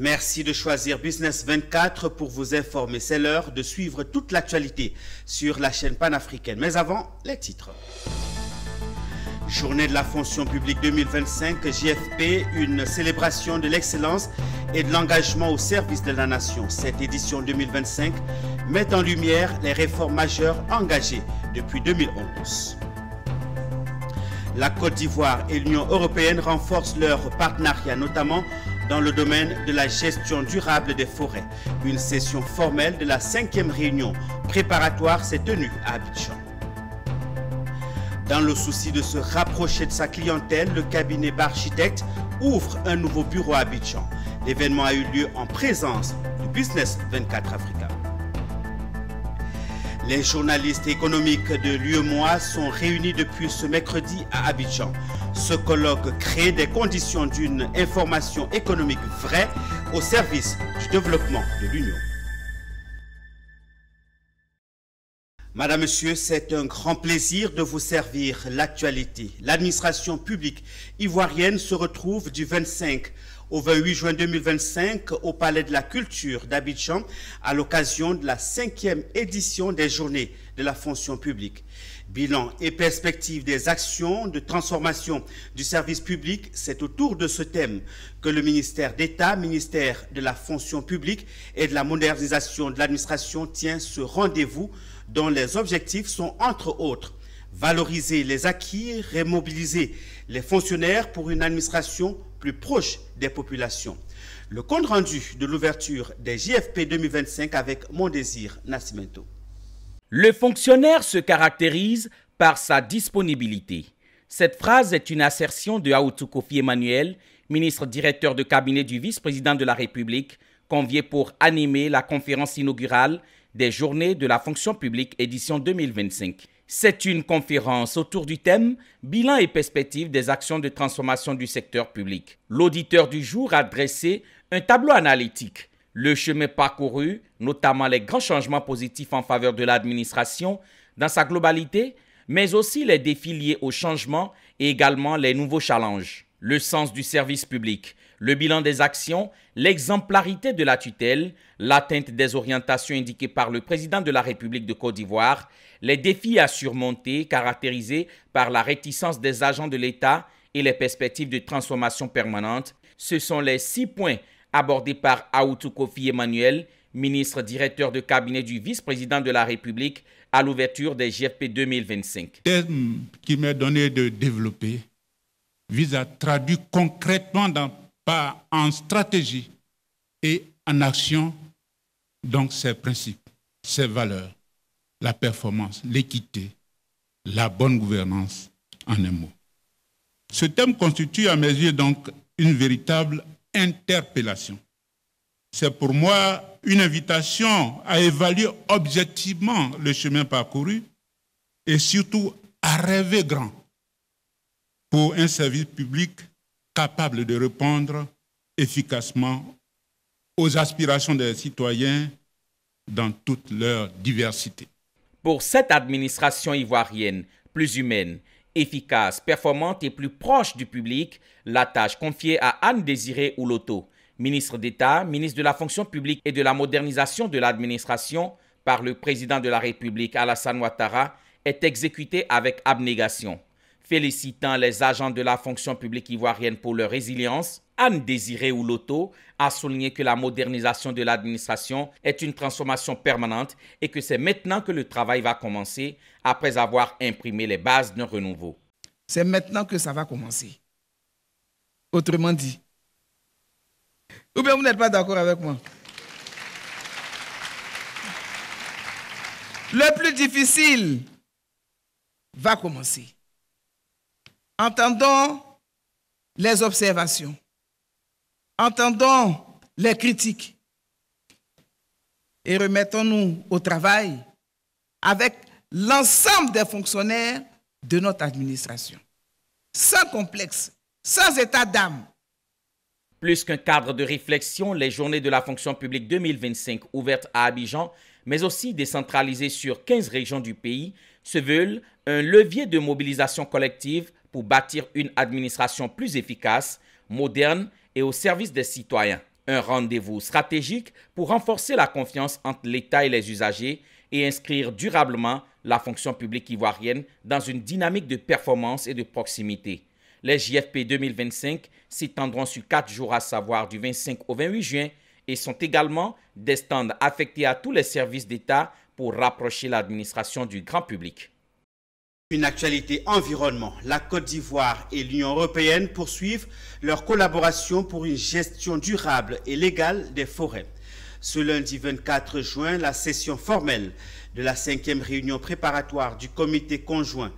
Merci de choisir Business 24 pour vous informer. C'est l'heure de suivre toute l'actualité sur la chaîne panafricaine. Mais avant, les titres. Journée de la fonction publique 2025, JFP, une célébration de l'excellence et de l'engagement au service de la nation. Cette édition 2025 met en lumière les réformes majeures engagées depuis 2011. La Côte d'Ivoire et l'Union européenne renforcent leur partenariat, notamment dans le domaine de la gestion durable des forêts. Une session formelle de la 5e réunion préparatoire s'est tenue à Abidjan. Dans le souci de se rapprocher de sa clientèle, le cabinet Barchitecte ouvre un nouveau bureau à Abidjan. L'événement a eu lieu en présence du Business 24 Africa. Les journalistes économiques de l'UEMOA sont réunis depuis ce mercredi à Abidjan. Ce colloque crée des conditions d'une information économique vraie au service du développement de l'Union. Madame, Monsieur, c'est un grand plaisir de vous servir l'actualité. L'administration publique ivoirienne se retrouve du 25 au 28 juin 2025 au Palais de la Culture d'Abidjan à l'occasion de la 5e édition des Journées de la fonction publique. Bilan et perspective des actions de transformation du service public, c'est autour de ce thème que le ministère d'État, ministère de la fonction publique et de la modernisation de l'administration tient ce rendez-vous dont les objectifs sont entre autres valoriser les acquis, remobiliser les fonctionnaires pour une administration plus proche des populations. Le compte rendu de l'ouverture des JFP 2025 avec Mondésir Nascimento. Le fonctionnaire se caractérise par sa disponibilité. Cette phrase est une assertion de Aoutou Kofi Emmanuel, ministre directeur de cabinet du vice-président de la République, convié pour animer la conférence inaugurale des Journées de la fonction publique édition 2025. C'est une conférence autour du thème « Bilan et perspectives des actions de transformation du secteur public ». L'auditeur du jour a dressé un tableau analytique. Le chemin parcouru, notamment les grands changements positifs en faveur de l'administration dans sa globalité, mais aussi les défis liés au changement et également les nouveaux challenges. Le sens du service public, le bilan des actions, l'exemplarité de la tutelle, l'atteinte des orientations indiquées par le président de la République de Côte d'Ivoire, les défis à surmonter caractérisés par la réticence des agents de l'État et les perspectives de transformation permanente. Ce sont les 6 points abordés par Aoutou Kofi Emmanuel, ministre directeur de cabinet du vice-président de la République à l'ouverture des JFP 2025. Le thème qui m'est donné de développer vise à traduire concrètement en stratégie et en action donc ces principes, ces valeurs, la performance, l'équité, la bonne gouvernance en un mot. Ce thème constitue à mes yeux donc une véritable interpellation. C'est pour moi une invitation à évaluer objectivement le chemin parcouru et surtout à rêver grand pour un service public capable de répondre efficacement aux aspirations des citoyens dans toute leur diversité. Pour cette administration ivoirienne, plus humaine, efficace, performante et plus proche du public, la tâche confiée à Anne-Désirée Ouloto, ministre d'État, ministre de la fonction publique et de la modernisation de l'administration par le président de la République Alassane Ouattara, est exécutée avec abnégation. Félicitant les agents de la fonction publique ivoirienne pour leur résilience, Anne-Désirée Ouloto a souligné que la modernisation de l'administration est une transformation permanente et que c'est maintenant que le travail va commencer après avoir imprimé les bases d'un renouveau. C'est maintenant que ça va commencer. Autrement dit. Ou bien vous n'êtes pas d'accord avec moi? Le plus difficile va commencer. Entendons les observations. Entendons les critiques. Et remettons-nous au travail avec l'ensemble des fonctionnaires de notre administration. Sans complexe, sans état d'âme. Plus qu'un cadre de réflexion, les Journées de la fonction publique 2025 ouvertes à Abidjan, mais aussi décentralisées sur 15 régions du pays, se veulent un levier de mobilisation collective pour bâtir une administration plus efficace, moderne et au service des citoyens. Un rendez-vous stratégique pour renforcer la confiance entre l'État et les usagers et inscrire durablement la fonction publique ivoirienne dans une dynamique de performance et de proximité. Les JFP 2025 s'étendront sur 4 jours, à savoir du 25 au 28 juin, et sont également des stands affectés à tous les services d'État pour rapprocher l'administration du grand public. Une actualité environnement. La Côte d'Ivoire et l'Union européenne poursuivent leur collaboration pour une gestion durable et légale des forêts. Ce lundi 24 juin, la session formelle de la 5e réunion préparatoire du comité conjoint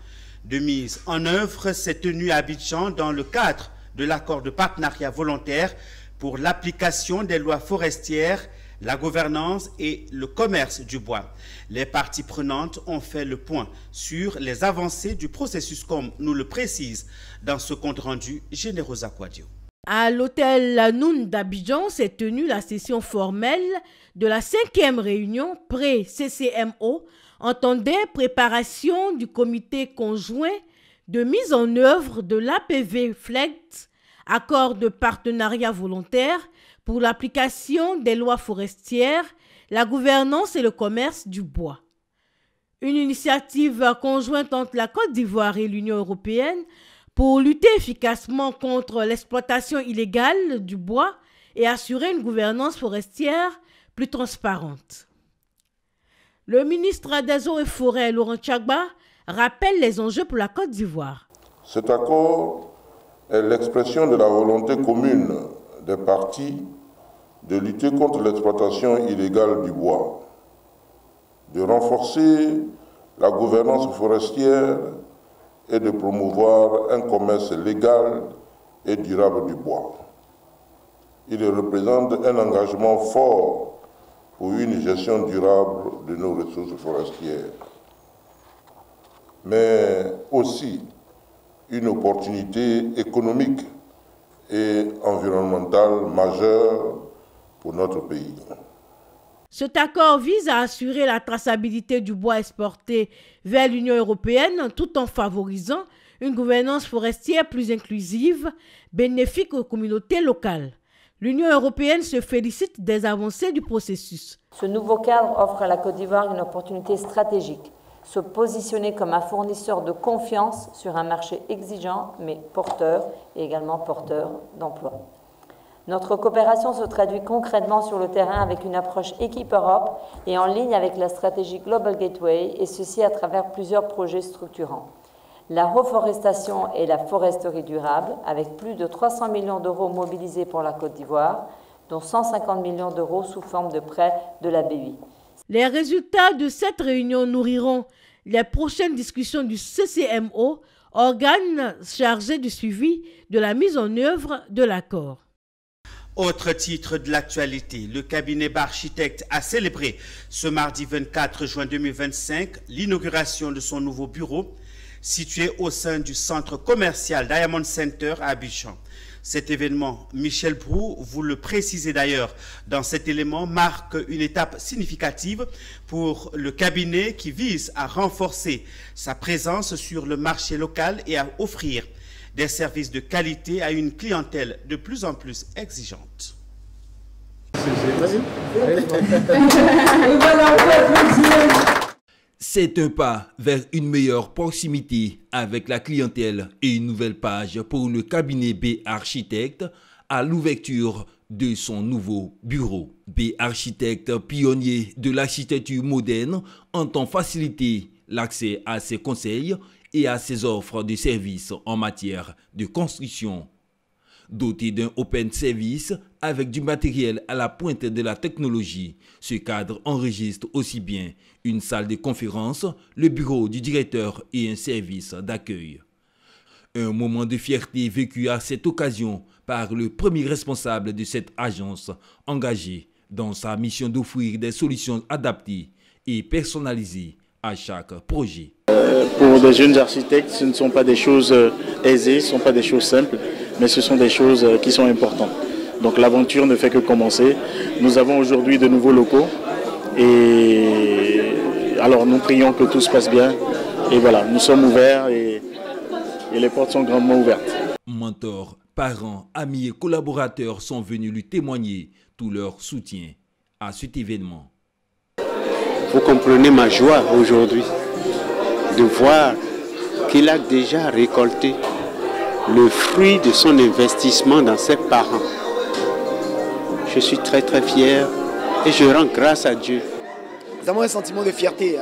de mise en œuvre s'est tenue à Abidjan dans le cadre de l'accord de partenariat volontaire pour l'application des lois forestières, la gouvernance et le commerce du bois. Les parties prenantes ont fait le point sur les avancées du processus, comme nous le précise dans ce compte-rendu Générosa Quadio. À l'hôtel Lanoun d'Abidjan s'est tenue la session formelle de la 5e réunion pré-CCMO, entendait préparation du comité conjoint de mise en œuvre de l'APV FLEGT, accord de partenariat volontaire pour l'application des lois forestières, la gouvernance et le commerce du bois. Une initiative conjointe entre la Côte d'Ivoire et l'Union européenne pour lutter efficacement contre l'exploitation illégale du bois et assurer une gouvernance forestière plus transparente. Le ministre des Eaux et Forêts, Laurent Tchagba, rappelle les enjeux pour la Côte d'Ivoire. Cet accord est l'expression de la volonté commune des parties de lutter contre l'exploitation illégale du bois, de renforcer la gouvernance forestière et de promouvoir un commerce légal et durable du bois. Il représente un engagement fort pour une gestion durable de nos ressources forestières, mais aussi une opportunité économique et environnementale majeure pour notre pays. Cet accord vise à assurer la traçabilité du bois exporté vers l'Union européenne tout en favorisant une gouvernance forestière plus inclusive, bénéfique aux communautés locales. L'Union européenne se félicite des avancées du processus. Ce nouveau cadre offre à la Côte d'Ivoire une opportunité stratégique, se positionner comme un fournisseur de confiance sur un marché exigeant mais porteur et également porteur d'emplois. Notre coopération se traduit concrètement sur le terrain avec une approche équipe Europe et en ligne avec la stratégie Global Gateway, et ceci à travers plusieurs projets structurants. La reforestation et la foresterie durable, avec plus de 300 millions d'euros mobilisés pour la Côte d'Ivoire, dont 150 millions d'euros sous forme de prêts de la BEI. Les résultats de cette réunion nourriront les prochaines discussions du CCMO, organe chargé du suivi de la mise en œuvre de l'accord. Autre titre de l'actualité, le cabinet Barchitecte a célébré ce mardi 24 juin 2025 l'inauguration de son nouveau bureau situé au sein du centre commercial Diamond Center à Abidjan. Cet événement, Michel Brou, vous le précisez d'ailleurs dans cet élément, marque une étape significative pour le cabinet qui vise à renforcer sa présence sur le marché local et à offrir des services de qualité à une clientèle de plus en plus exigeante. C'est un pas vers une meilleure proximité avec la clientèle et une nouvelle page pour le cabinet B Architecte à l'ouverture de son nouveau bureau. B Architecte, pionnier de l'architecture moderne, entend faciliter l'accès à ses conseils et à ses offres de services en matière de construction. Doté d'un open service avec du matériel à la pointe de la technologie, ce cadre enregistre aussi bien une salle de conférence, le bureau du directeur et un service d'accueil. Un moment de fierté vécu à cette occasion par le premier responsable de cette agence engagé dans sa mission d'offrir des solutions adaptées et personnalisées à chaque projet. Pour des jeunes architectes, ce ne sont pas des choses aisées, ce ne sont pas des choses simples, mais ce sont des choses qui sont importantes. Donc l'aventure ne fait que commencer. Nous avons aujourd'hui de nouveaux locaux et alors nous prions que tout se passe bien. Et voilà, nous sommes ouverts et les portes sont grandement ouvertes. Mentor Parents, amis et collaborateurs sont venus lui témoigner tout leur soutien à cet événement. Vous comprenez ma joie aujourd'hui de voir qu'il a déjà récolté le fruit de son investissement dans ses parents. Je suis très très fier et je rends grâce à Dieu. C'est vraiment un sentiment de fierté,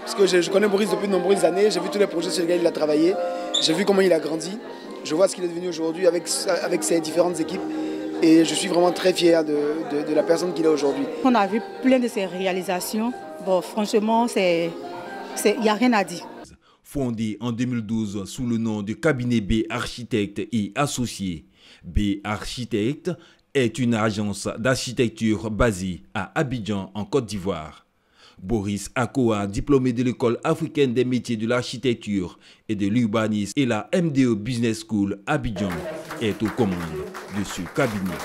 parce que je connais Boris depuis de nombreuses années, j'ai vu tous les projets sur lesquels il a travaillé, j'ai vu comment il a grandi, je vois ce qu'il est devenu aujourd'hui avec ses différentes équipes et je suis vraiment très fier de la personne qu'il est aujourd'hui. On a vu plein de ses réalisations, bon, franchement, il n'y a rien à dire. Fondé en 2012 sous le nom de cabinet B Architectes et Associés, B Architectes est une agence d'architecture basée à Abidjan en Côte d'Ivoire. Boris Akoa, diplômé de l'école africaine des métiers de l'architecture et de l'urbanisme et la MDO Business School Abidjan, est aux commandes de ce cabinet.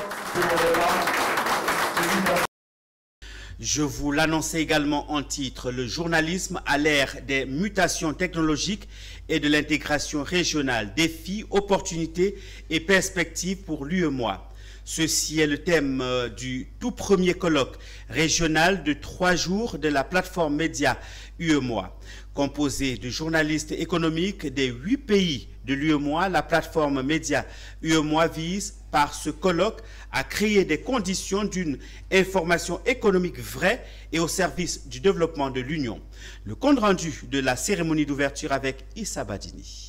Je vous l'annonçais également en titre, le journalisme à l'ère des mutations technologiques et de l'intégration régionale, défis, opportunités et perspectives pour l'UEMOA. Ceci est le thème du tout premier colloque régional de 3 jours de la plateforme média UEMOA. Composée de journalistes économiques des 8 pays de l'UEMOA, la plateforme média UEMOA vise par ce colloque à créer des conditions d'une information économique vraie et au service du développement de l'Union. Le compte rendu de la cérémonie d'ouverture avec Issa Badini.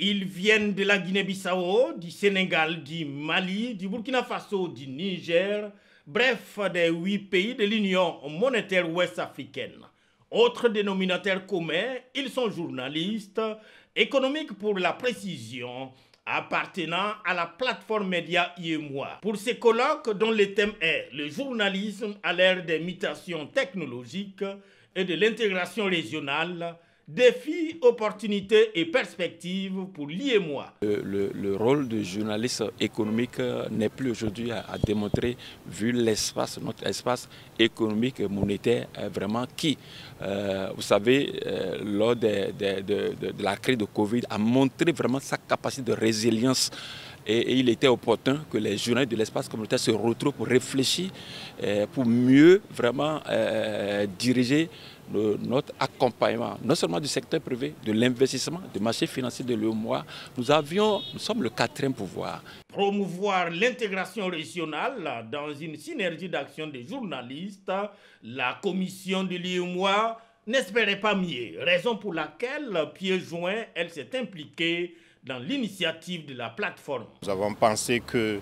Ils viennent de la Guinée-Bissau, du Sénégal, du Mali, du Burkina Faso, du Niger, bref, des 8 pays de l'Union monétaire ouest-africaine. Autre dénominateur commun, ils sont journalistes, économiques pour la précision, appartenant à la plateforme média UEMOA. Pour ces colloques dont le thème est le journalisme à l'ère des mutations technologiques et de l'intégration régionale, défis, opportunités et perspectives pour l'UEMOA. Le rôle de journaliste économique n'est plus aujourd'hui à démontrer vu l'espace, notre espace économique et monétaire vraiment qui, vous savez, lors de la crise de Covid, a montré vraiment sa capacité de résilience. Et il était opportun que les journalistes de l'espace communautaire se retrouvent pour réfléchir, pour mieux vraiment diriger notre accompagnement, non seulement du secteur privé, de l'investissement, du marché financier de l'UEMOA. Nous sommes le 4e pouvoir. Promouvoir l'intégration régionale dans une synergie d'action des journalistes, la commission de l'UEMOA n'espérait pas mieux, raison pour laquelle, pieds joints, elle s'est impliquée dans l'initiative de la plateforme. Nous avons pensé que,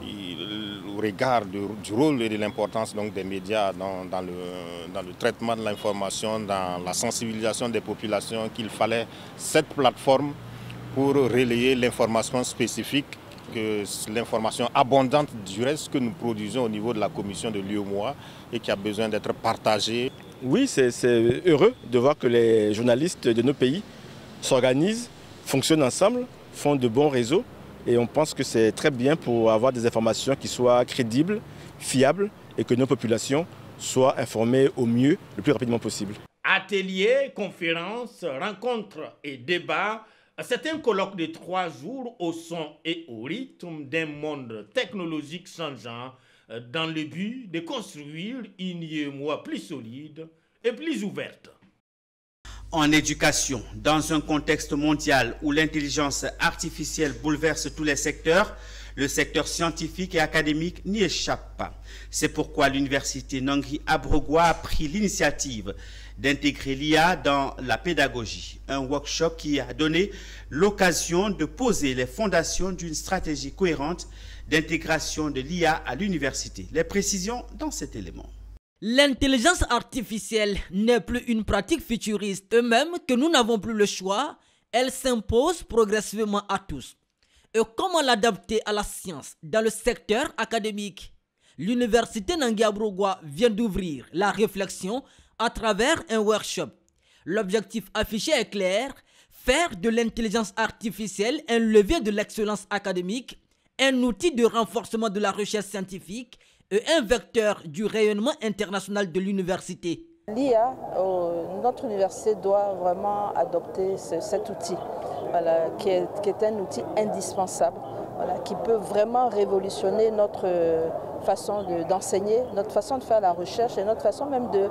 au regard du rôle et de l'importance des médias dans le traitement de l'information, dans la sensibilisation des populations, qu'il fallait cette plateforme pour relayer l'information spécifique, l'information abondante du reste que nous produisons au niveau de la commission de l'UEMOA et qui a besoin d'être partagée. Oui, c'est heureux de voir que les journalistes de nos pays s'organisent, fonctionnent ensemble, font de bons réseaux et on pense que c'est très bien pour avoir des informations qui soient crédibles, fiables et que nos populations soient informées au mieux, le plus rapidement possible. Ateliers, conférences, rencontres et débats, c'est un colloque de 3 jours au son et au rythme d'un monde technologique changeant dans le but de construire une UEMOA plus solide et plus ouverte. En éducation, dans un contexte mondial où l'intelligence artificielle bouleverse tous les secteurs, le secteur scientifique et académique n'y échappe pas. C'est pourquoi l'université Nangui Abrogwa a pris l'initiative d'intégrer l'IA dans la pédagogie. Un workshop qui a donné l'occasion de poser les fondations d'une stratégie cohérente d'intégration de l'IA à l'université. Les précisions dans cet élément. L'intelligence artificielle n'est plus une pratique futuriste, même que nous n'avons plus le choix, elle s'impose progressivement à tous. Et comment l'adapter à la science dans le secteur académique? L'université Nangui Abrogwa vient d'ouvrir la réflexion à travers un workshop. L'objectif affiché est clair, faire de l'intelligence artificielle un levier de l'excellence académique, un outil de renforcement de la recherche scientifique et un vecteur du rayonnement international de l'université. L'IA, notre université doit vraiment adopter cet outil voilà, qui est un outil indispensable, voilà, qui peut vraiment révolutionner notre façon d'enseigner, notre façon de faire la recherche et notre façon même de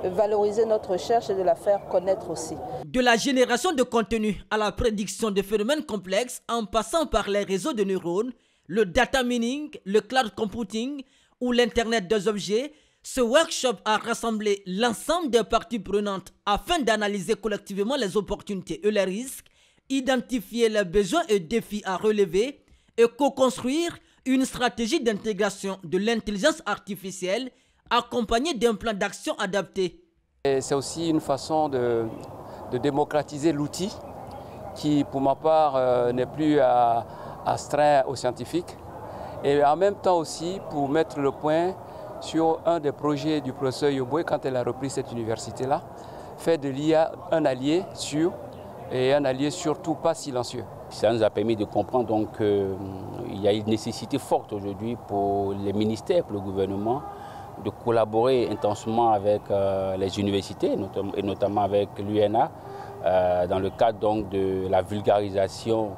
valoriser notre recherche et de la faire connaître aussi. De la génération de contenu à la prédiction de phénomènes complexes en passant par les réseaux de neurones, le data mining, le cloud computing ou l'Internet des objets, ce workshop a rassemblé l'ensemble des parties prenantes afin d'analyser collectivement les opportunités et les risques, identifier les besoins et défis à relever et co-construire une stratégie d'intégration de l'intelligence artificielle accompagnée d'un plan d'action adapté. C'est aussi une façon de démocratiser l'outil qui, pour ma part, n'est plus astreint aux scientifiques. Et en même temps aussi pour mettre le point sur un des projets du professeur Yoboué quand elle a repris cette université-là, faire de l'IA un allié sûr et un allié surtout pas silencieux. Ça nous a permis de comprendre donc qu'il y a une nécessité forte aujourd'hui pour les ministères, pour le gouvernement, de collaborer intensément avec les universités et notamment avec l'UNA dans le cadre donc de la vulgarisation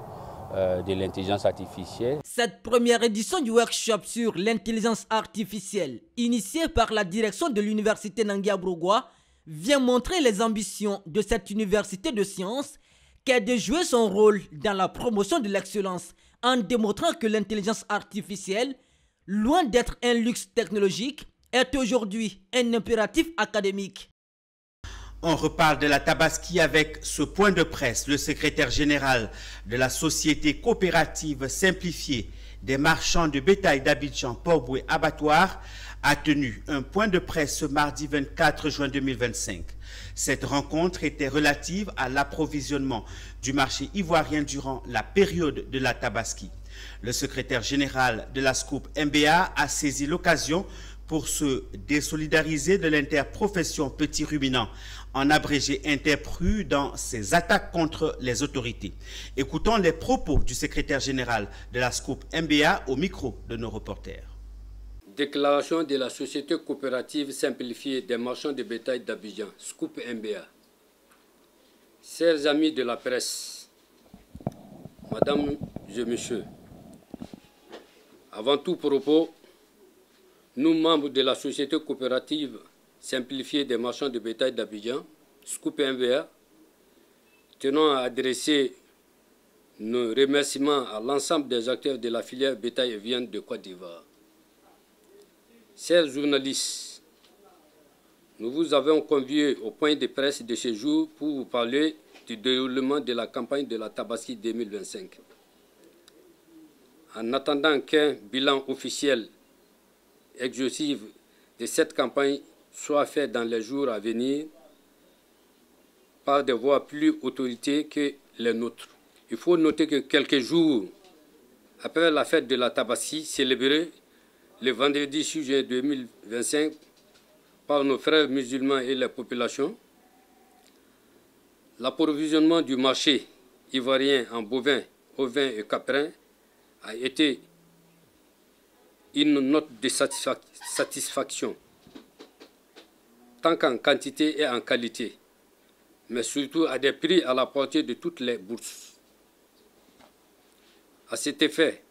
de l'intelligence artificielle. Cette première édition du workshop sur l'intelligence artificielle, initiée par la direction de l'université Nangia-Brougua, vient montrer les ambitions de cette université de sciences qui a de jouer son rôle dans la promotion de l'excellence en démontrant que l'intelligence artificielle, loin d'être un luxe technologique, est aujourd'hui un impératif académique. On reparle de la Tabaski avec ce point de presse. Le secrétaire général de la société coopérative simplifiée des marchands de bétail d'Abidjan, Port-Boué Abattoir, a tenu un point de presse ce mardi 24 juin 2025. Cette rencontre était relative à l'approvisionnement du marché ivoirien durant la période de la Tabaski. Le secrétaire général de la SCOUP MBA a saisi l'occasion pour se désolidariser de l'interprofession petit ruminant, en abrégé Interpru dans ses attaques contre les autorités. Écoutons les propos du secrétaire général de la SCOUP MBA au micro de nos reporters. Déclaration de la Société coopérative simplifiée des marchands de bétail d'Abidjan, SCOUP MBA. Chers amis de la presse, Madame et Monsieur, avant tout propos, nous, membres de la Société coopérative simplifiée des marchands de bétail d'Abidjan, SCOUP MBA, tenons à adresser nos remerciements à l'ensemble des acteurs de la filière bétail et viande de Côte d'Ivoire. Chers journalistes, nous vous avons conviés au point de presse de ce jour pour vous parler du déroulement de la campagne de la Tabaski 2025. En attendant qu'un bilan officiel exhaustif de cette campagne soit fait dans les jours à venir par des voies plus autorités que les nôtres. Il faut noter que quelques jours après la fête de la Tabaski célébrée le vendredi 6 juin 2025 par nos frères musulmans et la population, l'approvisionnement du marché ivoirien en bovins, ovins et caprins a été une note de satisfaction, tant qu'en quantité et en qualité, mais surtout à des prix à la portée de toutes les bourses. À cet effet,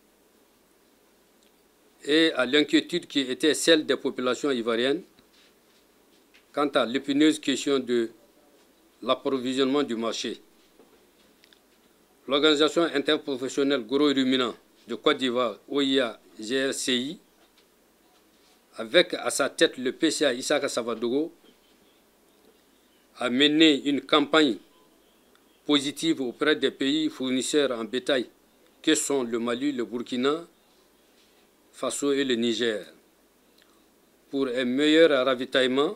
et à l'inquiétude qui était celle des populations ivoiriennes quant à l'épineuse question de l'approvisionnement du marché, l'Organisation interprofessionnelle gros-ruminant de Côte d'Ivoire, OIA-GRCI, avec à sa tête le PCA Issaka Savadogo, a mené une campagne positive auprès des pays fournisseurs en bétail que sont le Mali, le Burkina Faso et le Niger, pour un meilleur ravitaillement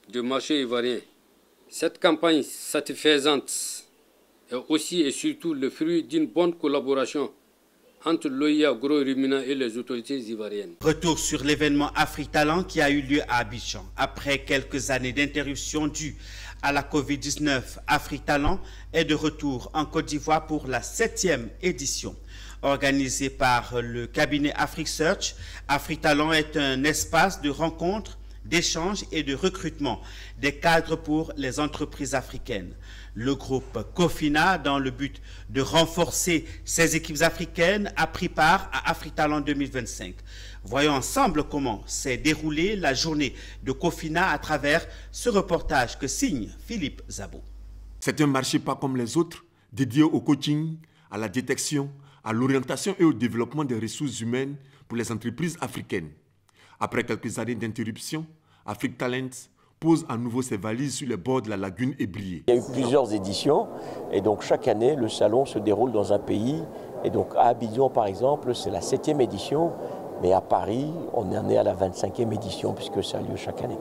du marché ivoirien. Cette campagne satisfaisante est aussi et surtout le fruit d'une bonne collaboration entre l'OIA gros-ruminant et les autorités ivoiriennes. Retour sur l'événement AfriTalent qui a eu lieu à Abidjan. Après quelques années d'interruption due à la Covid-19, AfriTalent est de retour en Côte d'Ivoire pour la 7e édition. Organisé par le cabinet AfriSearch, AfriTalent est un espace de rencontre d'échange et de recrutement des cadres pour les entreprises africaines. Le groupe Cofina, dans le but de renforcer ses équipes africaines, a pris part à AfriTalent 2025. Voyons ensemble comment s'est déroulée la journée de Cofina à travers ce reportage que signe Philippe Zabo. C'est un marché pas comme les autres, dédié au coaching, à la détection, à l'orientation et au développement des ressources humaines pour les entreprises africaines. Après quelques années d'interruption, AfriTalent pose à nouveau ses valises sur les bords de la lagune ébriée. Il y a eu plusieurs éditions et donc chaque année le salon se déroule dans un pays. Et donc à Abidjan par exemple c'est la 7e édition, mais à Paris on en est à la 25e édition puisque ça a lieu chaque année.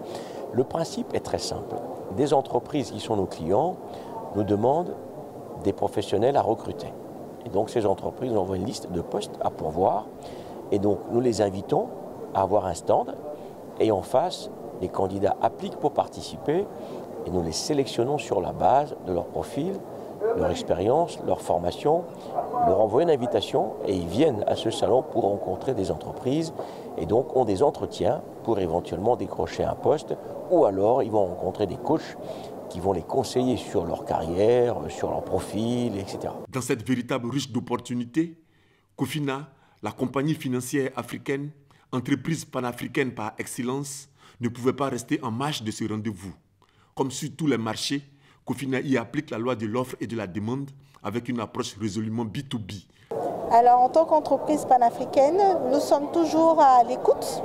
Le principe est très simple. Des entreprises qui sont nos clients nous demandent des professionnels à recruter. Et donc ces entreprises nous envoient une liste de postes à pourvoir et donc nous les invitons à avoir un stand et en face les candidats appliquent pour participer et nous les sélectionnons sur la base de leur profil, leur expérience, leur formation, leur envoyer une invitation et ils viennent à ce salon pour rencontrer des entreprises et donc ont des entretiens pour éventuellement décrocher un poste ou alors ils vont rencontrer des coachs qui vont les conseiller sur leur carrière, sur leur profil, etc. Dans cette véritable riche d'opportunités, Cofina, la compagnie financière africaine, entreprise panafricaine par excellence, ne pouvait pas rester en marge de ce rendez-vous. Comme sur tous les marchés, Cofina y applique la loi de l'offre et de la demande avec une approche résolument B2B. Alors en tant qu'entreprise panafricaine, nous sommes toujours à l'écoute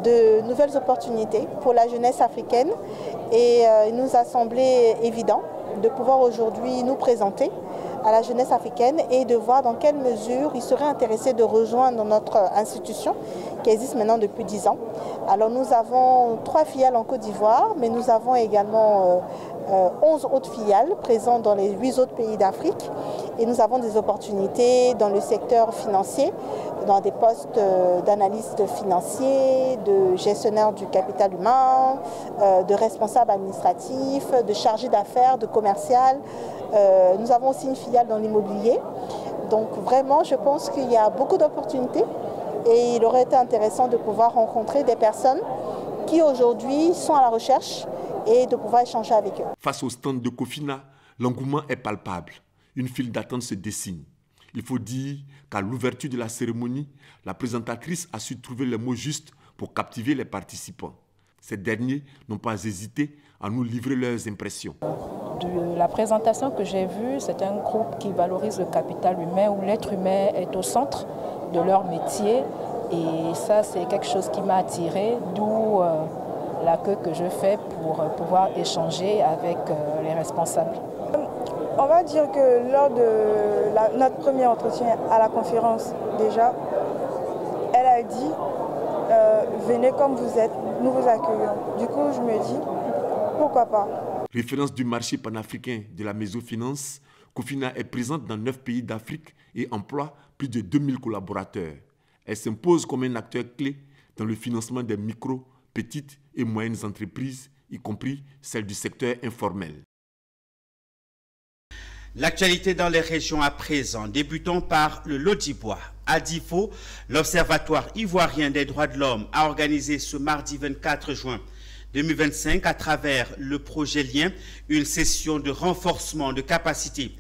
de nouvelles opportunités pour la jeunesse africaine et il nous a semblé évident de pouvoir aujourd'hui nous présenter à la jeunesse africaine et de voir dans quelle mesure ils seraient intéressés de rejoindre notre institution qui existe maintenant depuis 10 ans. Alors nous avons 3 filiales en Côte d'Ivoire, mais nous avons également 11 autres filiales présentes dans les 8 autres pays d'Afrique et nous avons des opportunités dans le secteur financier, dans des postes d'analystes financiers, de gestionnaires du capital humain, de responsables administratifs, de chargés d'affaires, de commercial. Nous avons aussi une filiale dans l'immobilier. Donc vraiment, je pense qu'il y a beaucoup d'opportunités et il aurait été intéressant de pouvoir rencontrer des personnes qui aujourd'hui sont à la recherche et de pouvoir échanger avec eux. Face au stand de Cofina, l'engouement est palpable. Une file d'attente se dessine. Il faut dire qu'à l'ouverture de la cérémonie, la présentatrice a su trouver les mots justes pour captiver les participants. Ces derniers n'ont pas hésité à nous livrer leurs impressions. De la présentation que j'ai vue, c'est un groupe qui valorise le capital humain, où l'être humain est au centre de leur métier. Et ça, c'est quelque chose qui m'a attirée, d'où l'accueil que je fais pour pouvoir échanger avec les responsables. On va dire que lors de notre premier entretien à la conférence, déjà, elle a dit venez comme vous êtes, nous vous accueillons. Du coup, je me dis pourquoi pas. Référence du marché panafricain de la mésofinance, Cofina est présente dans 9 pays d'Afrique et emploie plus de 2000 collaborateurs. Elle s'impose comme un acteur clé dans le financement des micro, petites et moyennes entreprises, y compris celles du secteur informel. L'actualité dans les régions à présent, débutons par le Lodibois. À Difo, l'Observatoire ivoirien des droits de l'homme a organisé ce mardi 24 juin 2025 à travers le projet Lien, une session de renforcement de capacité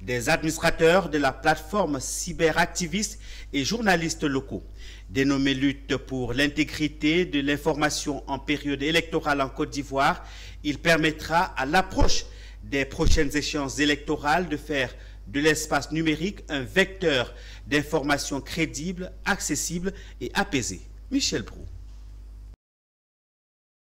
des administrateurs de la plateforme cyberactivistes et journalistes locaux. Dénommé Lutte pour l'intégrité de l'information en période électorale en Côte d'Ivoire, il permettra à l'approche des prochaines échéances électorales de faire de l'espace numérique un vecteur d'information crédible, accessible et apaisé. Michel Brou.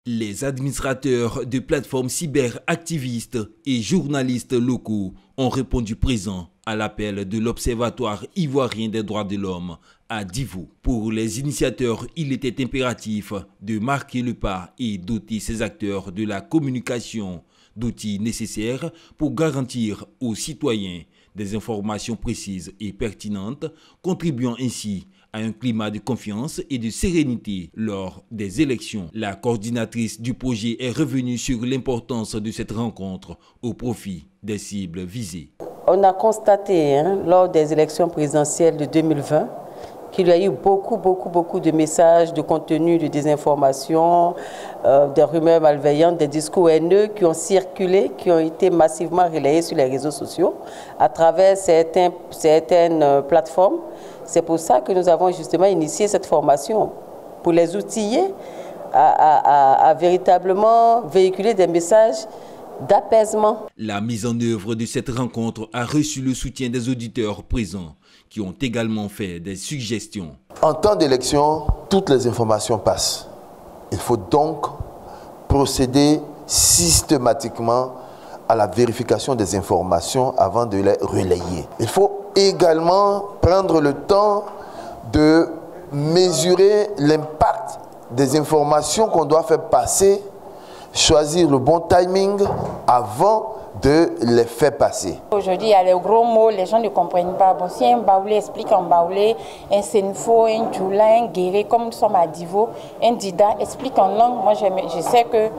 Les administrateurs de plateformes cyberactivistes et journalistes locaux ont répondu présent à l'appel de l'Observatoire ivoirien des droits de l'homme à Difo. Pour les initiateurs, il était impératif de marquer le pas et doter ces acteurs de la communication d'outils nécessaires pour garantir aux citoyens des informations précises et pertinentes, contribuant ainsi à un climat de confiance et de sérénité lors des élections. La coordinatrice du projet est revenue sur l'importance de cette rencontre au profit des cibles visées. On a constaté lors des élections présidentielles de 2020 qu'il y a eu beaucoup de messages, de contenus, de désinformation, des rumeurs malveillantes, des discours haineux qui ont circulé, qui ont été massivement relayés sur les réseaux sociaux à travers certaines plateformes. C'est pour ça que nous avons justement initié cette formation, pour les outiller à véritablement véhiculer des messages d'apaisement. La mise en œuvre de cette rencontre a reçu le soutien des auditeurs présents qui ont également fait des suggestions. En temps d'élection, toutes les informations passent. Il faut donc procéder systématiquement à la vérification des informations avant de les relayer. Il faut également prendre le temps de mesurer l'impact des informations qu'on doit faire passer, choisir le bon timing avant de les faire passer. Aujourd'hui, il y a les gros mots, les gens ne comprennent pas. Bon, si un baoulé explique en baoulé, un Senfo, un Djoula, un Guéré, comme nous sommes à Divo, un Dida explique en langue, moi je sais que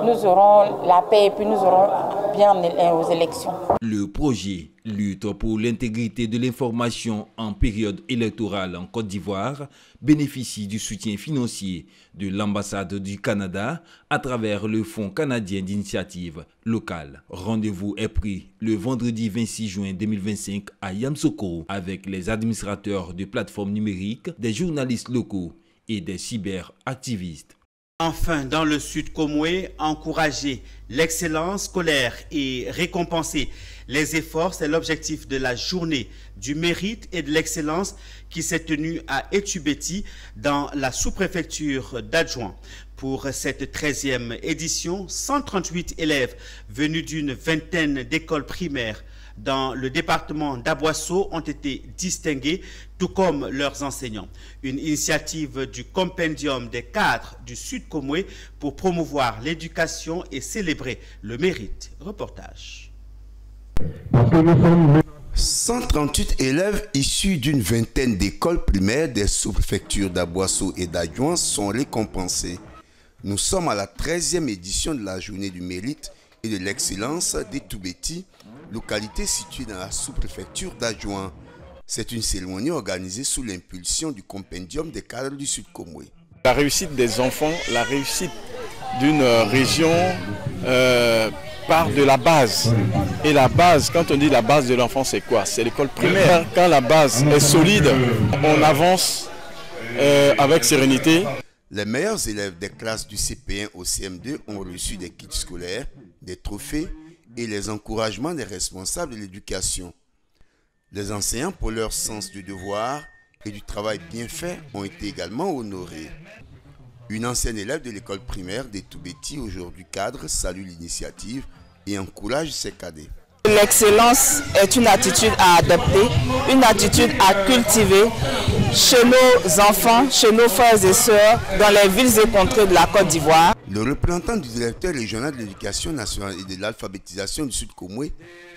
nous aurons la paix et puis nous aurons bien aux élections. Le projet Lutte pour l'intégrité de l'information en période électorale en Côte d'Ivoire bénéficie du soutien financier de l'ambassade du Canada à travers le Fonds canadien d'initiative locale. Rendez-vous est pris le vendredi 26 juin 2025 à Yamoussoukro avec les administrateurs de plateformes numériques, des journalistes locaux et des cyberactivistes. Enfin, dans le Sud Comoé, encourager l'excellence scolaire et récompenser les efforts, c'est l'objectif de la journée du mérite et de l'excellence qui s'est tenue à Etubeti dans la sous-préfecture d'Adjoin. Pour cette 13e édition, 138 élèves venus d'une vingtaine d'écoles primaires dans le département d'Aboisseau ont été distingués, tout comme leurs enseignants. Une initiative du compendium des cadres du Sud Comoé pour promouvoir l'éducation et célébrer le mérite. Reportage. 138 élèves issus d'une vingtaine d'écoles primaires des sous-préfectures d'Aboisseau et d'Adjoin sont récompensés. Nous sommes à la 13e édition de la journée du mérite et de l'excellence d'Etubeti, localité située dans la sous-préfecture d'Adjoin. C'est une cérémonie organisée sous l'impulsion du compendium des cadres du Sud Comoé. La réussite des enfants, la réussite d'une région part de la base. Et la base, quand on dit la base de l'enfant, c'est quoi? C'est l'école primaire. Quand la base est solide, on avance avec sérénité. Les meilleurs élèves des classes du CP1 au CM2 ont reçu des kits scolaires, des trophées et les encouragements des responsables de l'éducation. Les enseignants, pour leur sens du devoir et du travail bien fait, ont été également honorés. Une ancienne élève de l'école primaire d'Etubeti, aujourd'hui cadre, salue l'initiative et encourage ses cadets. L'excellence est une attitude à adopter, une attitude à cultiver chez nos enfants, chez nos frères et sœurs, dans les villes et contrées de la Côte d'Ivoire. Le représentant du directeur régional de l'éducation nationale et de l'alphabétisation du Sud Comoé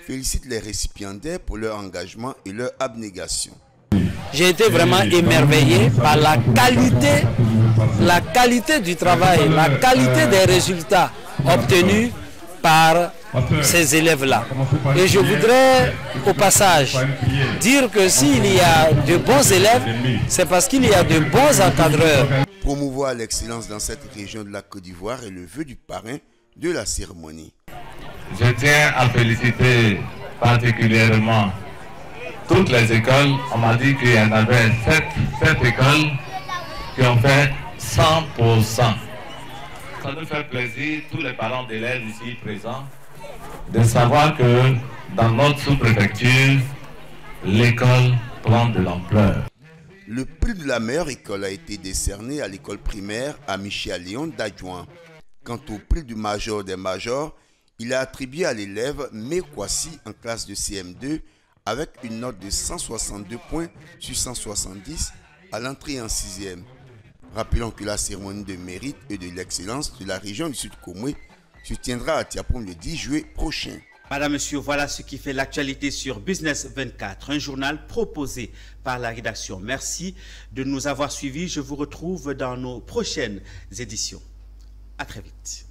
félicite les récipiendaires pour leur engagement et leur abnégation. J'ai été vraiment émerveillé par la qualité du travail, la qualité des résultats obtenus par ces élèves-là. Et je voudrais au passage dire que s'il y a de bons élèves, c'est parce qu'il y a de bons encadreurs. Promouvoir l'excellence dans cette région de la Côte d'Ivoire est le vœu du parrain de la cérémonie. Je tiens à féliciter particulièrement toutes les écoles. On m'a dit qu'il y en avait 7 écoles qui ont fait 100%. Ça nous fait plaisir, tous les parents d'élèves ici présents, de savoir que dans notre sous-préfecture, l'école prend de l'ampleur. Le prix de la meilleure école a été décerné à l'école primaire à Michel Léon d'Adjoin. Quant au prix du major des majors, il est attribué à l'élève Mekwasi en classe de CM2 avec une note de 162 points sur 170 à l'entrée en 6e. Rappelons que la cérémonie de mérite et de l'excellence de la région du Sud Comoé se tiendra à Tiapom le 10 juillet prochain. Madame, Monsieur, voilà ce qui fait l'actualité sur Business 24, un journal proposé par la rédaction. Merci de nous avoir suivis. Je vous retrouve dans nos prochaines éditions. À très vite.